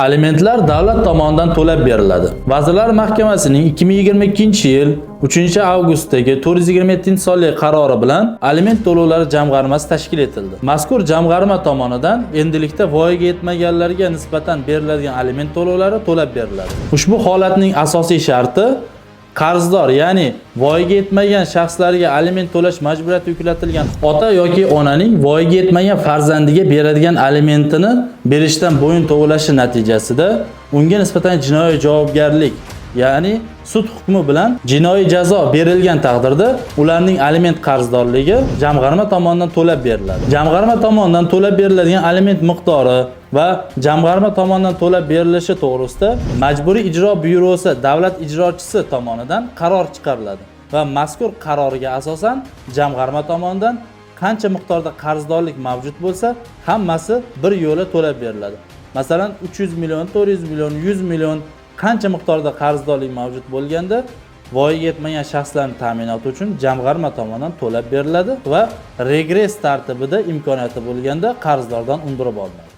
Alimentlar davlat tomonidan to'lab beriladi. Vazirlar Mahkamasining 2022-yil 3-avgustdagi 427-sonli qarori bilan aliment to'lovlari jamg'armasi tashkil etildi. Mazkur jamg'arma tomonidan endilikda voyaga yetmaganlarga nisbatan beriladigan aliment to'lovlari to'lab beriladi. Ushbu holatning asosiy sharti qarzdor, ya'ni voyaga yetmagan shaxslarga aliment to'lash majburiyati yuklatilgan ota yoki onaning voyaga yetmagan farzandiga beradigan alimentini berishdan bo'yin tovlashi natijasida unga nisbatan jinoiy javobgarlik, ya'ni sud hukmi bilan jinoiy jazo berilgan taqdirda ularning aliment qarzdorligi jamg'arma tomonidan to'lab beriladi. Jamg'arma tomonidan to'lab beriladigan aliment miqdori va jamg'arma tomonidan to'lab berilishi to'g'risida Majburiy ijro byurosi davlat ijrochisi tomonidan qaror chiqariladi va mazkur qarorga asosan jamg'arma tomonidan qancha miqdorda qarzdorlik mavjud bo'lsa, hammasi bir yo'la to'lab beriladi. Masalan, 300 million, 400 million, 100 million qancha miqdorda qarzdorlik mavjud bo'lganda voyaga yetmagan shaxslarning ta'minoti uchun jamg'arma tomonidan to'lab beriladi va regress tartibida imkoniyati bo'lganda qarzdordan undirib olinadi.